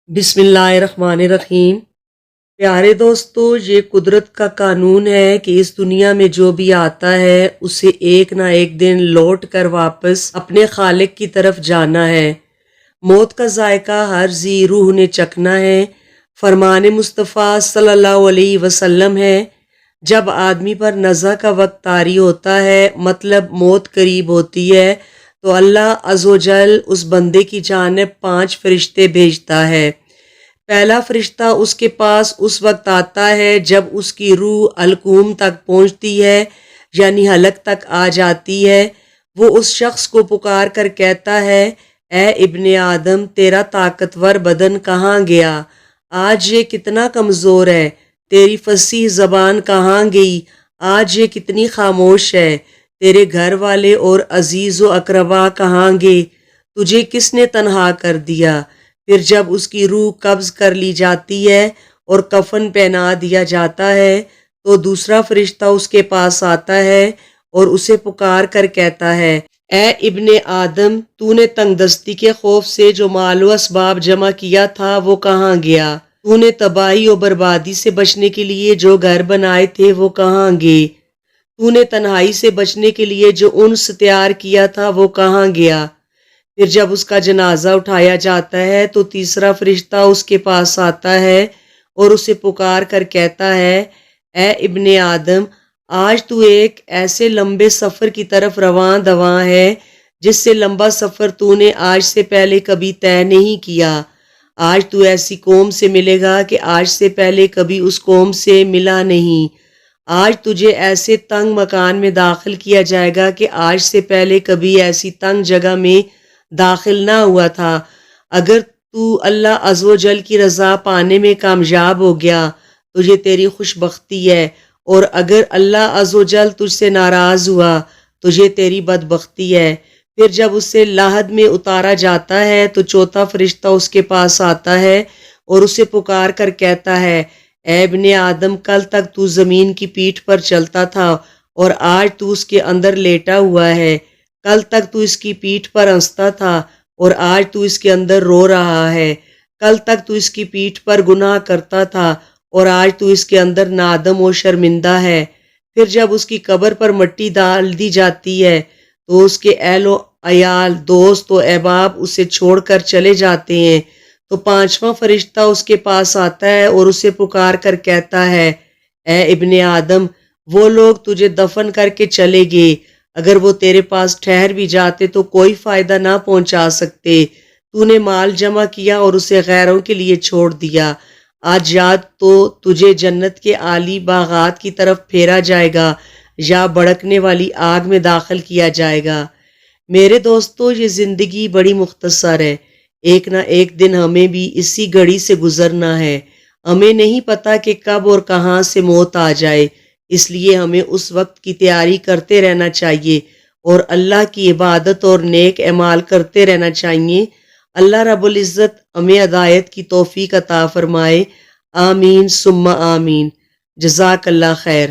بسم اللہ الرحمن الرحیم۔ پیارے دوستو، یہ قدرت کا قانون ہے کہ اس دنیا میں جو بھی آتا ہے اسے ایک نہ ایک دن لوٹ کر واپس اپنے خالق کی طرف جانا ہے۔ موت کا ذائقہ ہر ذی روح نے چکھنا ہے۔ فرمان مصطفیٰ صلی اللہ علیہ وسلم ہے، جب آدمی پر نزع کا وقت طاری ہوتا ہے، مطلب موت قریب ہوتی ہے، تو اللہ عز و جل اس بندے کی جانب 5 فرشتے بھیجتا ہے۔ پہلا فرشتہ اس کے پاس اس وقت آتا ہے جب اس کی روح القوم تک پہنچتی ہے، یعنی حلق تک آ جاتی ہے۔ وہ اس شخص کو پکار کر کہتا ہے، اے ابن آدم، تیرا طاقتور بدن کہاں گیا؟ آج یہ کتنا کمزور ہے۔ تیری فصیح زبان کہاں گئی؟ آج یہ کتنی خاموش ہے۔ تیرے گھر والے اور عزیز و اقربا کہاں گئے؟ تجھے کس نے تنہا کر دیا؟ پھر جب اس کی روح قبض کر لی جاتی ہے اور کفن پہنا دیا جاتا ہے، تو دوسرا فرشتہ اس کے پاس آتا ہے اور اسے پکار کر کہتا ہے، اے ابن آدم، تو نے تنگ دستی کے خوف سے جو مال و اسباب جمع کیا تھا وہ کہاں گیا؟ تو نے تباہی و بربادی سے بچنے کے لیے جو گھر بنائے تھے وہ کہاں گئے؟ تو نے تنہائی سے بچنے کے لیے جو انس تیار کیا تھا وہ کہاں گیا؟ پھر جب اس کا جنازہ اٹھایا جاتا ہے تو تیسرا فرشتہ اس کے پاس آتا ہے اور اسے پکار کر کہتا ہے، اے ابن آدم، آج تو ایک ایسے لمبے سفر کی طرف رواں دواں ہے جس سے لمبا سفر تو نے آج سے پہلے کبھی طے نہیں کیا۔ آج تو ایسی قوم سے ملے گا کہ آج سے پہلے کبھی اس قوم سے ملا نہیں۔ آج تجھے ایسے تنگ مکان میں داخل کیا جائے گا کہ آج سے پہلے کبھی ایسی تنگ جگہ میں داخل نہ ہوا تھا۔ اگر تو اللہ عز و جل کی رضا پانے میں کامیاب ہو گیا تو یہ تیری خوش بختی ہے، اور اگر اللہ عز و جل تجھ سے ناراض ہوا تو یہ تیری بدبختی ہے۔ پھر جب اسے لاحد میں اتارا جاتا ہے تو چوتھا فرشتہ اس کے پاس آتا ہے اور اسے پکار کر کہتا ہے، اے ابن آدم، کل تک تو زمین کی پیٹھ پر چلتا تھا اور آج تو اس کے اندر لیٹا ہوا ہے۔ کل تک تو اس کی پیٹھ پر ہنستا تھا اور آج تو اس کے اندر رو رہا ہے۔ کل تک تو اس کی پیٹھ پر گناہ کرتا تھا اور آج تو اس کے اندر نادم و شرمندہ ہے۔ پھر جب اس کی قبر پر مٹی ڈال دی جاتی ہے تو اس کے اہل و عیال، دوست و احباب اسے چھوڑ کر چلے جاتے ہیں، تو پانچواں فرشتہ اس کے پاس آتا ہے اور اسے پکار کر کہتا ہے، اے ابن آدم، وہ لوگ تجھے دفن کر کے چلے گئے، اگر وہ تیرے پاس ٹھہر بھی جاتے تو کوئی فائدہ نہ پہنچا سکتے۔ تو نے مال جمع کیا اور اسے غیروں کے لیے چھوڑ دیا۔ آج یا تو تجھے جنت کے عالی باغات کی طرف پھیرا جائے گا یا بھڑکنے والی آگ میں داخل کیا جائے گا۔ میرے دوستو، یہ زندگی بڑی مختصر ہے۔ ایک نہ ایک دن ہمیں بھی اسی گھڑی سے گزرنا ہے۔ ہمیں نہیں پتا کہ کب اور کہاں سے موت آ جائے، اس لیے ہمیں اس وقت کی تیاری کرتے رہنا چاہیے اور اللہ کی عبادت اور نیک اعمال کرتے رہنا چاہیے۔ اللہ رب العزت ہمیں ہدایت کی توفیق عطا فرمائے۔ آمین ثم آمین۔ جزاک اللہ خیر۔